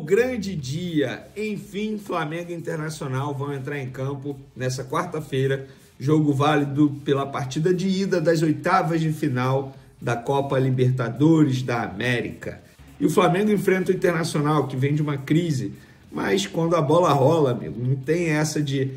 Grande dia, enfim, Flamengo e Internacional vão entrar em campo nessa quarta-feira, jogo válido pela partida de ida das oitavas de final da Copa Libertadores da América. E o Flamengo enfrenta o Internacional, que vem de uma crise, mas quando a bola rola, amigo, não tem essa de,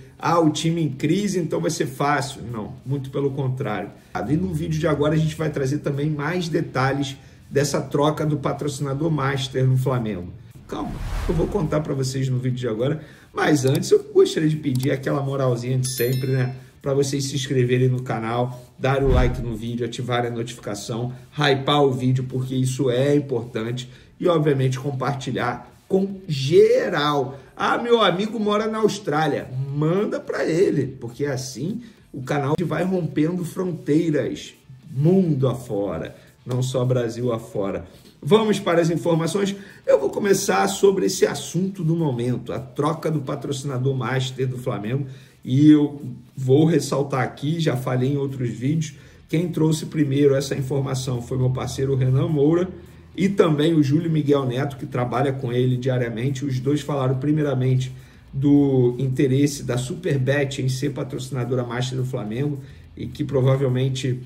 o time em crise, então vai ser fácil. Não, muito pelo contrário. E no vídeo de agora a gente vai trazer também mais detalhes dessa troca do patrocinador Master no Flamengo. Calma, eu vou contar para vocês no vídeo de agora, mas antes eu gostaria de pedir aquela moralzinha de sempre, né? Para vocês se inscreverem no canal, dar o like no vídeo, ativarem a notificação, hypar o vídeo, porque isso é importante, e obviamente compartilhar com geral. Meu amigo mora na Austrália, manda para ele, porque assim o canal vai rompendo fronteiras, mundo afora, não só Brasil afora. Vamos para as informações. Eu vou começar sobre esse assunto do momento, a troca do patrocinador Master do Flamengo. E eu vou ressaltar aqui, já falei em outros vídeos, quem trouxe primeiro essa informação foi meu parceiro Renan Moura e também o Júlio Miguel Neto, que trabalha com ele diariamente. Os dois falaram primeiramente do interesse da Superbet em ser patrocinadora Master do Flamengo e que provavelmente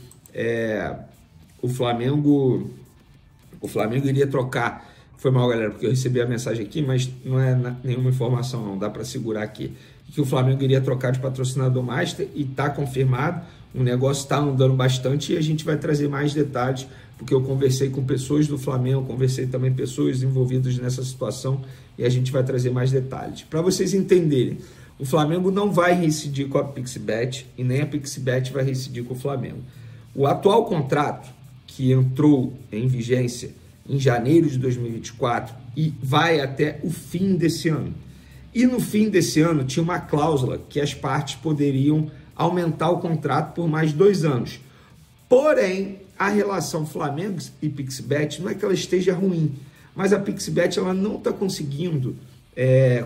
o Flamengo iria trocar. Foi mal, galera, porque eu recebi a mensagem aqui, mas não é nenhuma informação, não. Dá para segurar aqui. Que o Flamengo iria trocar de patrocinador Master e está confirmado. O negócio está andando bastante e a gente vai trazer mais detalhes, porque eu conversei com pessoas do Flamengo, conversei também com pessoas envolvidas nessa situação e a gente vai trazer mais detalhes. Para vocês entenderem, o Flamengo não vai reincidir com a Pixbet e nem a Pixbet vai reincidir com o Flamengo. O atual contrato, que entrou em vigência em janeiro de 2024 e vai até o fim desse ano. E no fim desse ano tinha uma cláusula que as partes poderiam aumentar o contrato por mais 2 anos. Porém, a relação Flamengo e Pixbet não é que ela esteja ruim, mas a Pixbet ela não está conseguindo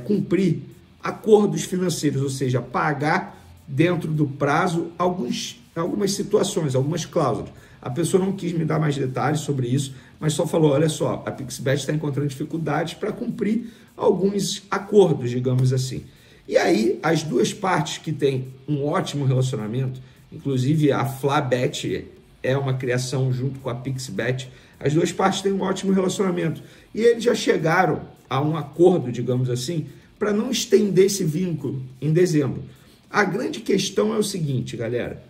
cumprir acordos financeiros, ou seja, pagar dentro do prazo algumas situações, algumas cláusulas. A pessoa não quis me dar mais detalhes sobre isso, mas só falou, olha só, a Pixbet está encontrando dificuldades para cumprir alguns acordos, digamos assim. E aí, as duas partes que têm um ótimo relacionamento, inclusive a Flabet é uma criação junto com a Pixbet, as duas partes têm um ótimo relacionamento. E eles já chegaram a um acordo, digamos assim, para não estender esse vínculo em dezembro. A grande questão é o seguinte, galera.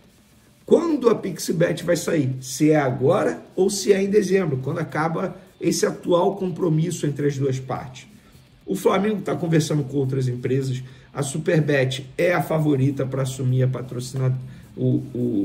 Quando a Pixbet vai sair? Se é agora ou se é em dezembro, quando acaba esse atual compromisso entre as duas partes. O Flamengo está conversando com outras empresas, a Superbet é a favorita para assumir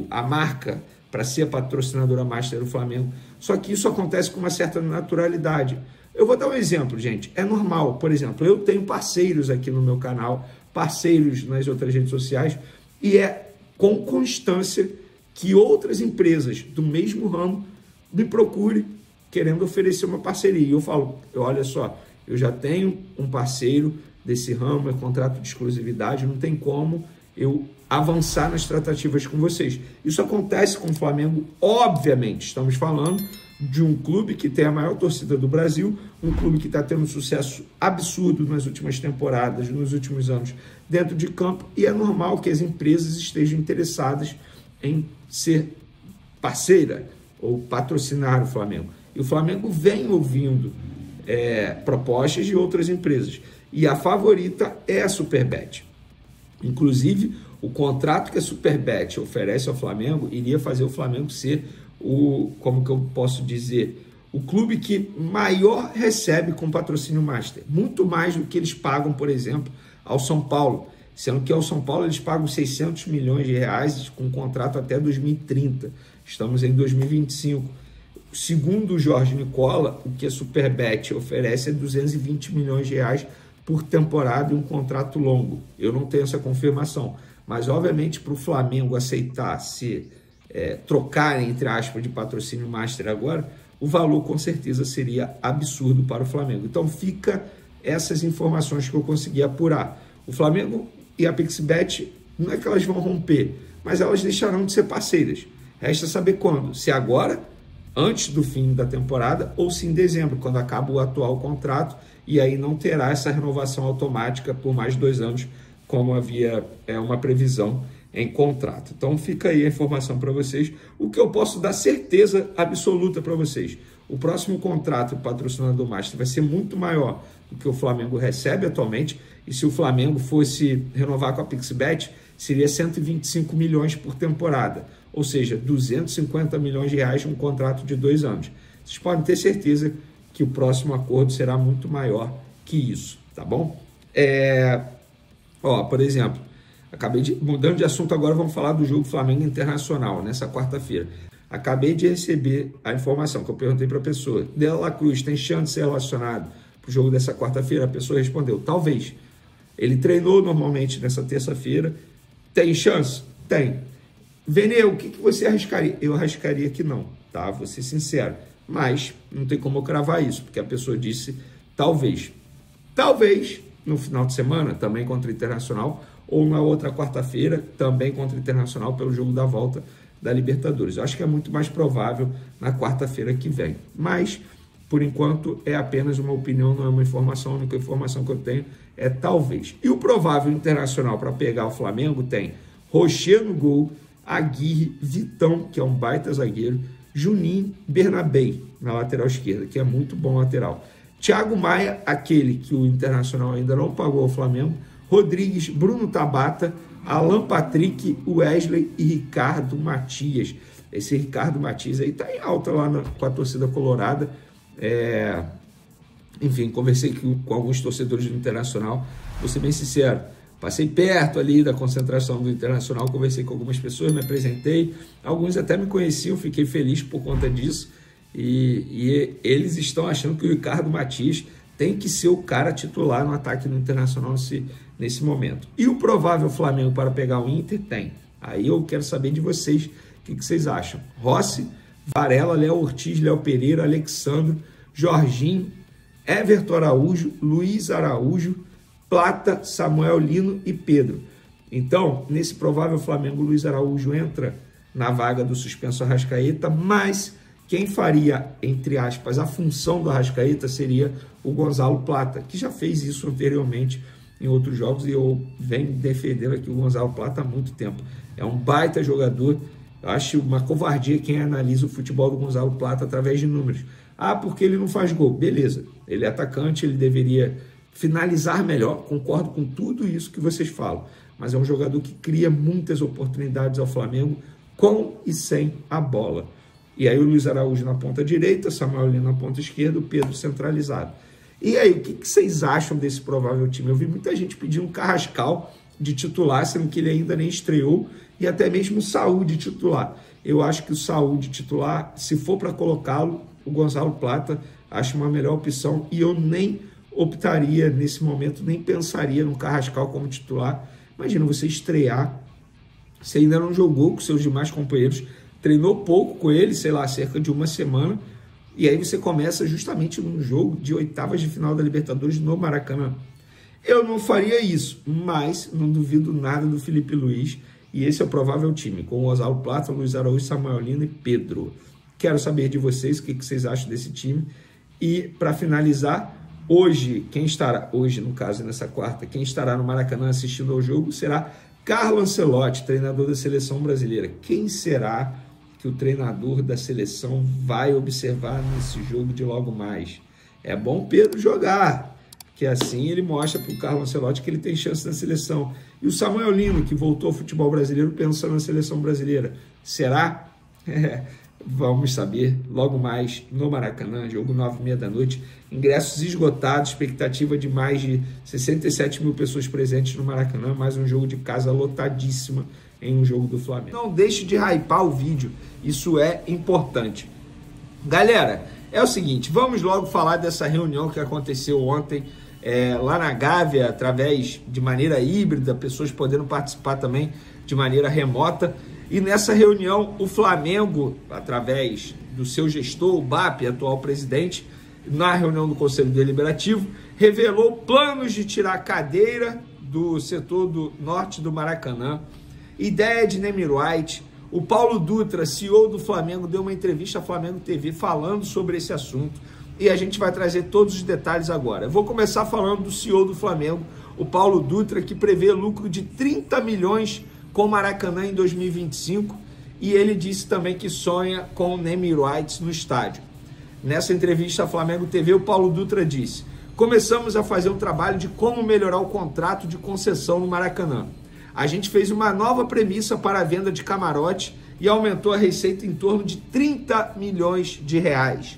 a marca, para ser a patrocinadora Master do Flamengo, só que isso acontece com uma certa naturalidade. Eu vou dar um exemplo, gente, é normal, por exemplo, eu tenho parceiros aqui no meu canal, parceiros nas outras redes sociais, e é com constância que outras empresas do mesmo ramo me procurem querendo oferecer uma parceria. E eu falo, olha só, eu já tenho um parceiro desse ramo, é contrato de exclusividade, não tem como eu avançar nas tratativas com vocês. Isso acontece com o Flamengo, obviamente. Estamos falando de um clube que tem a maior torcida do Brasil, um clube que está tendo um sucesso absurdo nas últimas temporadas, nos últimos anos, dentro de campo, e é normal que as empresas estejam interessadas em ser parceira ou patrocinar o Flamengo. E o Flamengo vem ouvindo propostas de outras empresas. E a favorita é a Superbet. Inclusive, o contrato que a Superbet oferece ao Flamengo iria fazer o Flamengo ser como que eu posso dizer, o clube que maior recebe com patrocínio Master. Muito mais do que eles pagam, por exemplo, ao São Paulo. Sendo que ao São Paulo eles pagam 600 milhões de reais com contrato até 2030. Estamos em 2025. Segundo o Jorge Nicola, o que a Superbet oferece é 220 milhões de reais por temporada e um contrato longo. Eu não tenho essa confirmação. Mas, obviamente, para o Flamengo aceitar trocar, entre aspas, de patrocínio Master agora, o valor com certeza seria absurdo para o Flamengo. Então, fica essas informações que eu consegui apurar. O Flamengo e a Pixbet, não é que elas vão romper, mas elas deixarão de ser parceiras. Resta saber quando, se agora, antes do fim da temporada, ou se em dezembro, quando acaba o atual contrato e aí não terá essa renovação automática por mais 2 anos, como havia uma previsão em contrato. Então fica aí a informação para vocês. O que eu posso dar certeza absoluta para vocês: o próximo contrato do patrocinador master vai ser muito maior do que o Flamengo recebe atualmente, e se o Flamengo fosse renovar com a Pixbet, seria 125 milhões por temporada, ou seja, 250 milhões de reais um contrato de 2 anos. Vocês podem ter certeza que o próximo acordo será muito maior que isso, tá bom? Por exemplo, mudando de assunto agora, vamos falar do jogo Flamengo Internacional, nessa quarta-feira. Acabei de receber a informação que eu perguntei para a pessoa: De La Cruz tem chance de ser relacionado para o jogo dessa quarta-feira? A pessoa respondeu: talvez. Ele treinou normalmente nessa terça-feira. Tem chance? Tem. Vene, o que você arriscaria? Eu arriscaria que não, tá? Vou ser sincero. Mas não tem como eu cravar isso, porque a pessoa disse talvez. Talvez no final de semana, também contra o Internacional, ou na outra quarta-feira, também contra o Internacional, pelo jogo da volta da Libertadores. Eu acho que é muito mais provável na quarta-feira que vem. Mas, por enquanto, é apenas uma opinião, não é uma informação. A única informação que eu tenho é talvez. E o provável Internacional para pegar o Flamengo tem Rocher no gol, Aguirre, Vitão, que é um baita zagueiro, Juninho, Bernabé na lateral esquerda, que é muito bom lateral. Thiago Maia, aquele que o Internacional ainda não pagou ao Flamengo, Rodrigues, Bruno Tabata, Alan Patrick, Wesley e Ricardo Matias. Esse Ricardo Matias aí tá em alta lá com a torcida colorada. Enfim, conversei com alguns torcedores do Internacional, vou ser bem sincero, passei perto ali da concentração do Internacional, conversei com algumas pessoas, me apresentei, alguns até me conheciam, fiquei feliz por conta disso, e eles estão achando que o Ricardo Matias tem que ser o cara titular no ataque do Internacional nesse momento. E o provável Flamengo para pegar o Inter tem. Aí eu quero saber de vocês, o que vocês acham? Rossi, Varela, Léo Ortiz, Léo Pereira, Alexandro, Jorginho, Everton Araújo, Luiz Araújo, Plata, Samuel Lino e Pedro. Então, nesse provável Flamengo, Luiz Araújo entra na vaga do suspenso Arrascaeta, mas quem faria, entre aspas, a função do Arrascaeta seria o Gonzalo Plata, que já fez isso anteriormente em outros jogos, e eu venho defendendo aqui o Gonzalo Plata há muito tempo. É um baita jogador. Eu acho uma covardia quem analisa o futebol do Gonzalo Plata através de números. Porque ele não faz gol. Beleza, ele é atacante, ele deveria finalizar melhor, concordo com tudo isso que vocês falam, mas é um jogador que cria muitas oportunidades ao Flamengo com e sem a bola. E aí o Luiz Araújo na ponta direita, Samuel Lino na ponta esquerda, o Pedro centralizado. E aí, o que vocês acham desse provável time? Eu vi muita gente pedindo Carrascal de titular, sendo que ele ainda nem estreou, e até mesmo o Saúl de titular. Eu acho que o Saúl de titular, se for para colocá-lo, o Gonzalo Plata acho uma melhor opção, e eu nem optaria nesse momento, nem pensaria no Carrascal como titular. Imagina você estrear, você ainda não jogou com seus demais companheiros, treinou pouco com ele, sei lá, cerca de uma semana, e aí você começa justamente num jogo de oitavas de final da Libertadores no Maracanã. Eu não faria isso, mas não duvido nada do Felipe Luiz, e esse é o provável time, com o Gonzalo Plata, Luiz Araújo, Samuel Lino e Pedro. Quero saber de vocês o que vocês acham desse time. E para finalizar, hoje, no caso, nessa quarta, quem estará no Maracanã assistindo ao jogo será Carlo Ancelotti, treinador da seleção brasileira. Quem será que o treinador da seleção vai observar nesse jogo de logo mais? É bom Pedro jogar, que assim ele mostra para o Carlo Ancelotti que ele tem chance na seleção. E o Samuel Lino, que voltou ao futebol brasileiro pensando na seleção brasileira. Será? Vamos saber logo mais no Maracanã, jogo 9h30 da noite. Ingressos esgotados, expectativa de mais de 67 mil pessoas presentes no Maracanã. Mais um jogo de casa lotadíssima em um jogo do Flamengo. Não deixe de hypar o vídeo, isso é importante. Galera, é o seguinte, vamos logo falar dessa reunião que aconteceu ontem lá na Gávea, através de maneira híbrida, pessoas podendo participar também de maneira remota. E nessa reunião, o Flamengo, através do seu gestor, o BAP, atual presidente, na reunião do Conselho Deliberativo, revelou planos de tirar a cadeira do setor do norte do Maracanã. Ideia de Nemir White. O Paulo Dutra, CEO do Flamengo, deu uma entrevista à Flamengo TV falando sobre esse assunto. e a gente vai trazer todos os detalhes agora. Eu vou começar falando do CEO do Flamengo, o Paulo Dutra, que prevê lucro de 30 milhões com o Maracanã em 2025, e ele disse também que sonha com o naming rights no estádio. Nessa entrevista à Flamengo TV, o Paulo Dutra disse: começamos a fazer um trabalho de como melhorar o contrato de concessão no Maracanã. A gente fez uma nova premissa para a venda de camarote e aumentou a receita em torno de 30 milhões de reais.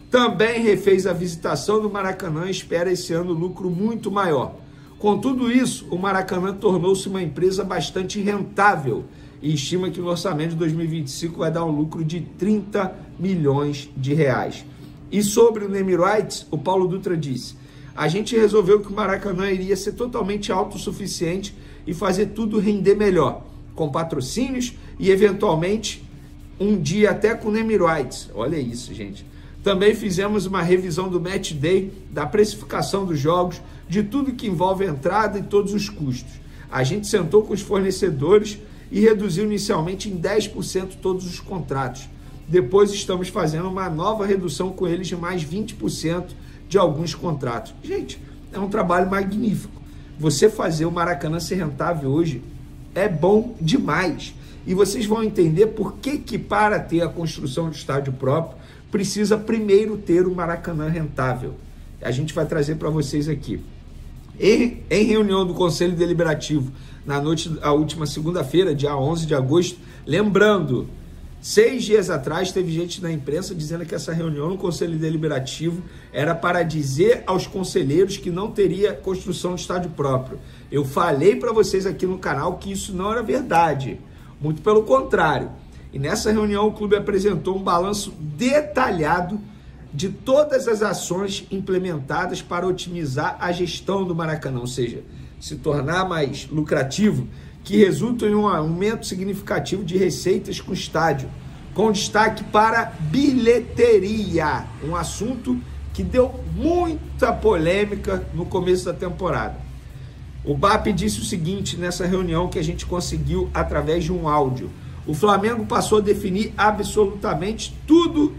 Também refez a visitação do Maracanã e espera esse ano lucro muito maior. Com tudo isso, o Maracanã tornou-se uma empresa bastante rentável e estima que no orçamento de 2025 vai dar um lucro de 30 milhões de reais. E sobre o name rights, o Paulo Dutra disse: a gente resolveu que o Maracanã iria ser totalmente autossuficiente e fazer tudo render melhor, com patrocínios e eventualmente um dia até com name rights. Olha isso, gente. Também fizemos uma revisão do match day, da precificação dos jogos, de tudo que envolve a entrada e todos os custos. A gente sentou com os fornecedores e reduziu inicialmente em 10% todos os contratos. Depois estamos fazendo uma nova redução com eles de mais 20% de alguns contratos. Gente, é um trabalho magnífico. Você fazer o Maracanã ser rentável hoje é bom demais. E vocês vão entender por que para ter a construção de estádio próprio, precisa primeiro ter o Maracanã rentável. A gente vai trazer para vocês aqui. Em reunião do Conselho Deliberativo, na noite da última segunda-feira, dia 11 de agosto, lembrando, 6 dias atrás teve gente na imprensa dizendo que essa reunião no Conselho Deliberativo era para dizer aos conselheiros que não teria construção de estádio próprio. Eu falei para vocês aqui no canal que isso não era verdade, muito pelo contrário. E nessa reunião o clube apresentou um balanço detalhado de todas as ações implementadas para otimizar a gestão do Maracanã, ou seja, se tornar mais lucrativo, que resultam em um aumento significativo de receitas com o estádio, com destaque para bilheteria, um assunto que deu muita polêmica no começo da temporada. O BAP disse o seguinte nessa reunião que a gente conseguiu através de um áudio: o Flamengo passou a definir absolutamente tudo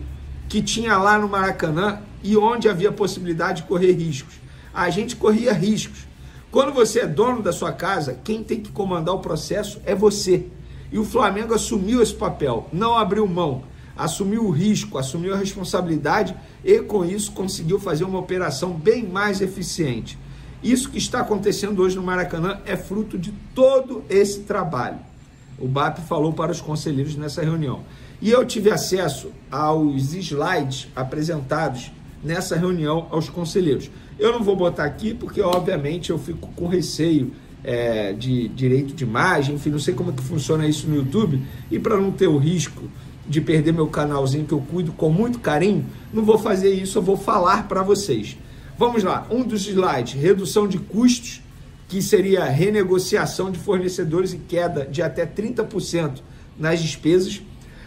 que tinha lá no Maracanã e onde havia possibilidade de correr riscos. A gente corria riscos. Quando você é dono da sua casa, quem tem que comandar o processo é você. E o Flamengo assumiu esse papel, não abriu mão, assumiu o risco, assumiu a responsabilidade e com isso conseguiu fazer uma operação bem mais eficiente. Isso que está acontecendo hoje no Maracanã é fruto de todo esse trabalho. O BAP falou para os conselheiros nessa reunião. E eu tive acesso aos slides apresentados nessa reunião aos conselheiros. Eu não vou botar aqui porque, obviamente, eu fico com receio de direito de imagem, enfim, não sei como é que funciona isso no YouTube, e para não ter o risco de perder meu canalzinho que eu cuido com muito carinho, não vou fazer isso, eu vou falar para vocês. Vamos lá, um dos slides, redução de custos, que seria renegociação de fornecedores e queda de até 30% nas despesas,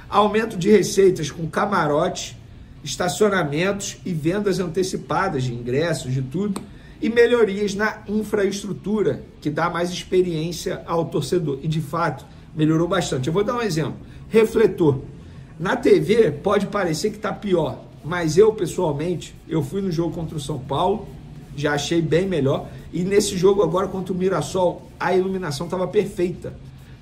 aumento de receitas com camarotes, estacionamentos e vendas antecipadas de ingressos, de tudo, e melhorias na infraestrutura, que dá mais experiência ao torcedor. E, de fato, melhorou bastante. Eu vou dar um exemplo. Refletor. Na TV pode parecer que está pior, mas eu, pessoalmente, eu fui no jogo contra o São Paulo, já achei bem melhor, e nesse jogo agora contra o Mirassol, a iluminação estava perfeita.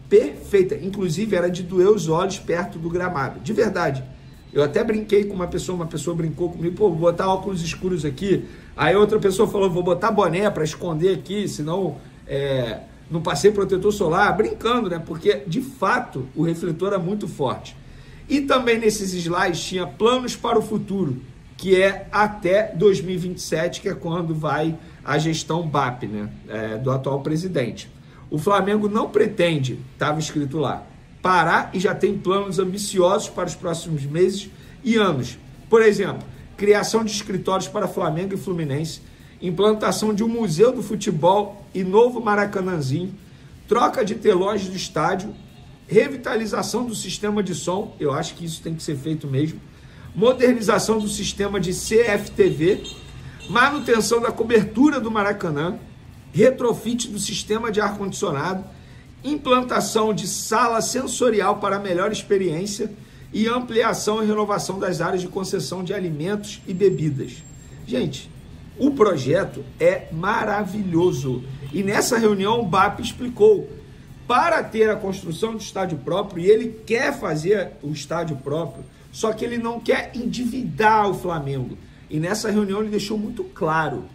Perfeita. Inclusive, era de doer os olhos perto do gramado. De verdade. Eu até brinquei com uma pessoa brincou comigo, pô, vou botar óculos escuros aqui. Aí outra pessoa falou, vou botar boné para esconder aqui, senão não passei protetor solar, brincando, né? Porque, de fato, o refletor é muito forte. E também nesses slides tinha planos para o futuro, que é até 2027, que é quando vai a gestão BAP, né? Do atual presidente. O Flamengo não pretende, estava escrito lá, parar e já tem planos ambiciosos para os próximos meses e anos. Por exemplo, criação de escritórios para Flamengo e Fluminense, implantação de um museu do futebol e novo Maracanãzinho, troca de telões do estádio, revitalização do sistema de som, eu acho que isso tem que ser feito mesmo, modernização do sistema de CFTV, manutenção da cobertura do Maracanã, retrofit do sistema de ar-condicionado, implantação de sala sensorial para melhor experiência e ampliação e renovação das áreas de concessão de alimentos e bebidas. Gente, o projeto é maravilhoso. E nessa reunião o BAP explicou, para ter a construção do estádio próprio, e ele quer fazer o estádio próprio, só que ele não quer endividar o Flamengo. E nessa reunião ele deixou muito claro,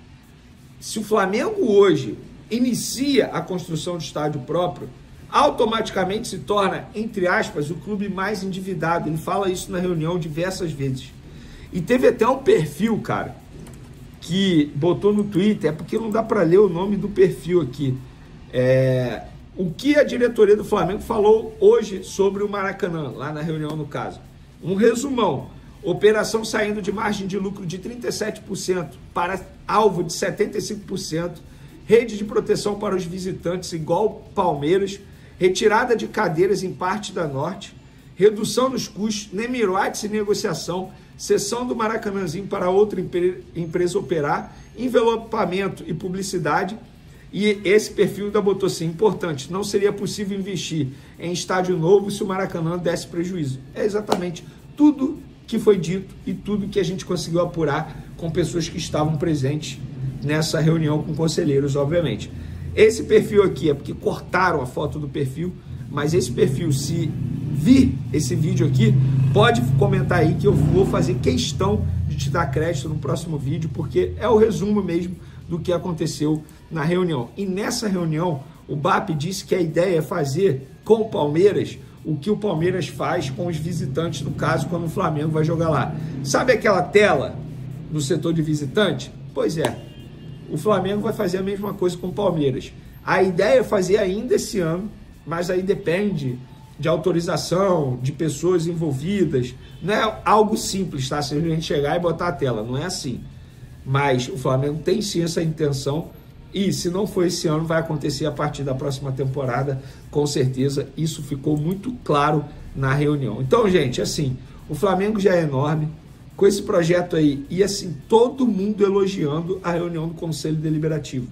se o Flamengo hoje inicia a construção do estádio próprio, automaticamente se torna, entre aspas, o clube mais endividado. Ele fala isso na reunião diversas vezes. E teve até um perfil, cara, que botou no Twitter, é porque não dá para ler o nome do perfil aqui, o que a diretoria do Flamengo falou hoje sobre o Maracanã, lá na reunião no caso. Um resumão: operação saindo de margem de lucro de 37% para alvo de 75%, rede de proteção para os visitantes igual Palmeiras, retirada de cadeiras em parte da Norte, redução dos custos, Nemirates e negociação, cessão do Maracanãzinho para outra empresa operar, envelopamento e publicidade. E esse perfil ainda botou assim, importante, não seria possível investir em estádio novo se o Maracanã desse prejuízo. É exatamente tudo que foi dito e tudo que a gente conseguiu apurar com pessoas que estavam presentes nessa reunião com conselheiros, obviamente. Esse perfil aqui é porque cortaram a foto do perfil, mas esse perfil, se vir esse vídeo aqui, pode comentar aí que eu vou fazer questão de te dar crédito no próximo vídeo, porque é o resumo mesmo do que aconteceu na reunião. E nessa reunião, o BAP disse que a ideia é fazer com o Palmeiras o que o Palmeiras faz com os visitantes, no caso, quando o Flamengo vai jogar lá. Sabe aquela tela no setor de visitante? Pois é, o Flamengo vai fazer a mesma coisa com o Palmeiras. A ideia é fazer ainda esse ano, mas aí depende de autorização, de pessoas envolvidas. Não é algo simples, tá? Se a gente chegar e botar a tela, não é assim. Mas o Flamengo tem sim essa intenção, e se não for esse ano, vai acontecer a partir da próxima temporada, com certeza. Isso ficou muito claro na reunião. Então, gente, assim, o Flamengo já é enorme com esse projeto aí, e assim, todo mundo elogiando a reunião do Conselho Deliberativo.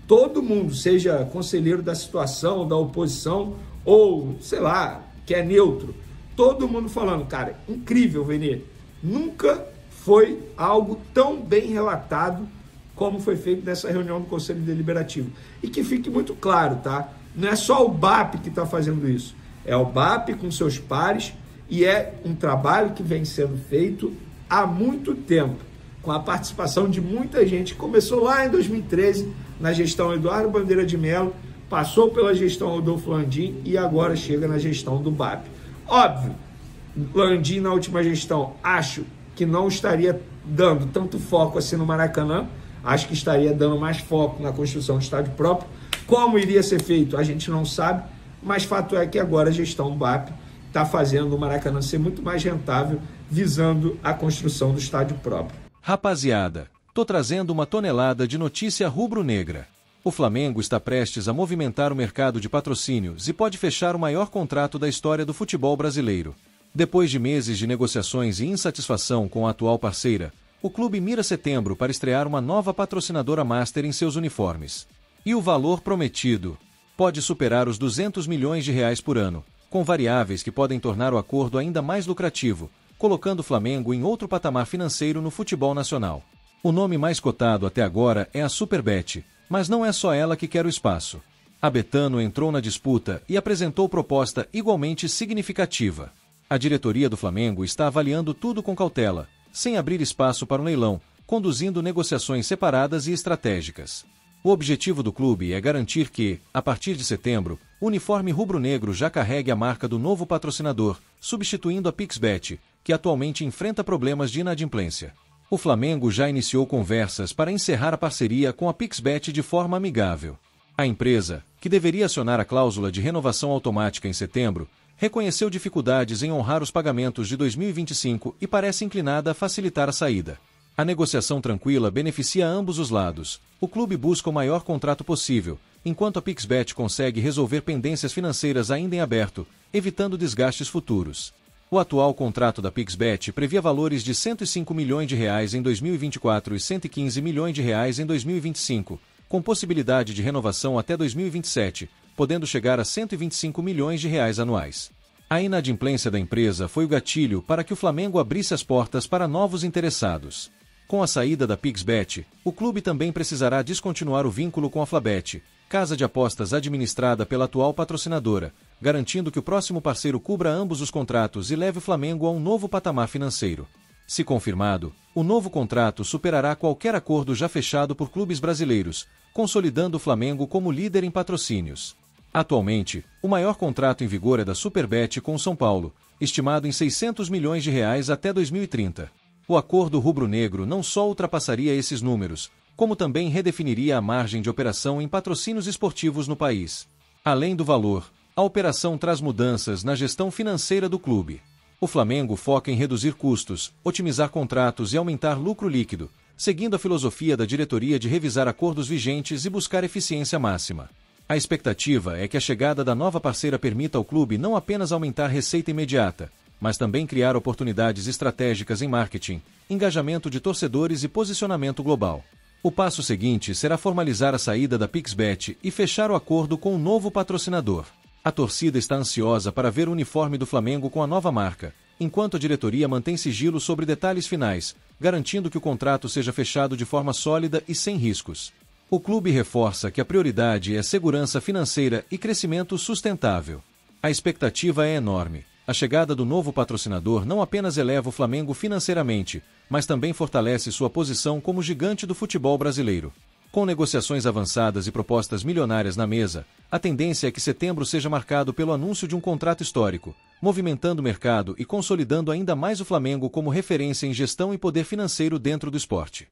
Todo mundo, seja conselheiro da situação, da oposição, ou, sei lá, que é neutro, todo mundo falando, cara, incrível, Venê, nunca foi algo tão bem relatado como foi feito nessa reunião do Conselho Deliberativo. E que fique muito claro, tá? Não é só o BAP que está fazendo isso, é o BAP com seus pares, e é um trabalho que vem sendo feito há muito tempo, com a participação de muita gente. Começou lá em 2013, na gestão Eduardo Bandeira de Mello, passou pela gestão Rodolfo Landim e agora chega na gestão do BAP. Óbvio, Landim na última gestão, acho que não estaria dando tanto foco assim no Maracanã, acho que estaria dando mais foco na construção do estádio próprio. Como iria ser feito, a gente não sabe, mas fato é que agora a gestão BAP está fazendo o Maracanã ser muito mais rentável, visando a construção do estádio próprio. Rapaziada, tô trazendo uma tonelada de notícia rubro-negra. O Flamengo está prestes a movimentar o mercado de patrocínios e pode fechar o maior contrato da história do futebol brasileiro. Depois de meses de negociações e insatisfação com a atual parceira, o clube mira setembro para estrear uma nova patrocinadora master em seus uniformes. E o valor prometido pode superar os 200 milhões de reais por ano, com variáveis que podem tornar o acordo ainda mais lucrativo, colocando o Flamengo em outro patamar financeiro no futebol nacional. O nome mais cotado até agora é a Superbet, mas não é só ela que quer o espaço. A Betano entrou na disputa e apresentou proposta igualmente significativa. A diretoria do Flamengo está avaliando tudo com cautela, sem abrir espaço para um leilão, conduzindo negociações separadas e estratégicas. O objetivo do clube é garantir que, a partir de setembro, o uniforme rubro-negro já carregue a marca do novo patrocinador, substituindo a Pixbet, que atualmente enfrenta problemas de inadimplência. O Flamengo já iniciou conversas para encerrar a parceria com a Pixbet de forma amigável. A empresa, que deveria acionar a cláusula de renovação automática em setembro, reconheceu dificuldades em honrar os pagamentos de 2025 e parece inclinada a facilitar a saída. A negociação tranquila beneficia ambos os lados. O clube busca o maior contrato possível, enquanto a Pixbet consegue resolver pendências financeiras ainda em aberto, evitando desgastes futuros. O atual contrato da Pixbet previa valores de 105 milhões de reais em 2024 e 115 milhões de reais em 2025, com possibilidade de renovação até 2027, podendo chegar a 125 milhões de reais anuais. A inadimplência da empresa foi o gatilho para que o Flamengo abrisse as portas para novos interessados. Com a saída da Pixbet, o clube também precisará descontinuar o vínculo com a Flabet, casa de apostas administrada pela atual patrocinadora, garantindo que o próximo parceiro cubra ambos os contratos e leve o Flamengo a um novo patamar financeiro. Se confirmado, o novo contrato superará qualquer acordo já fechado por clubes brasileiros, consolidando o Flamengo como líder em patrocínios. Atualmente, o maior contrato em vigor é da Superbet com o São Paulo, estimado em 600 milhões de reais até 2030. O acordo rubro-negro não só ultrapassaria esses números, como também redefiniria a margem de operação em patrocínios esportivos no país. Além do valor, a operação traz mudanças na gestão financeira do clube. O Flamengo foca em reduzir custos, otimizar contratos e aumentar lucro líquido, seguindo a filosofia da diretoria de revisar acordos vigentes e buscar eficiência máxima. A expectativa é que a chegada da nova parceira permita ao clube não apenas aumentar receita imediata, mas também criar oportunidades estratégicas em marketing, engajamento de torcedores e posicionamento global. O passo seguinte será formalizar a saída da Pixbet e fechar o acordo com um novo patrocinador. A torcida está ansiosa para ver o uniforme do Flamengo com a nova marca, enquanto a diretoria mantém sigilo sobre detalhes finais, garantindo que o contrato seja fechado de forma sólida e sem riscos. O clube reforça que a prioridade é segurança financeira e crescimento sustentável. A expectativa é enorme. A chegada do novo patrocinador não apenas eleva o Flamengo financeiramente, mas também fortalece sua posição como gigante do futebol brasileiro. Com negociações avançadas e propostas milionárias na mesa, a tendência é que setembro seja marcado pelo anúncio de um contrato histórico, movimentando o mercado e consolidando ainda mais o Flamengo como referência em gestão e poder financeiro dentro do esporte.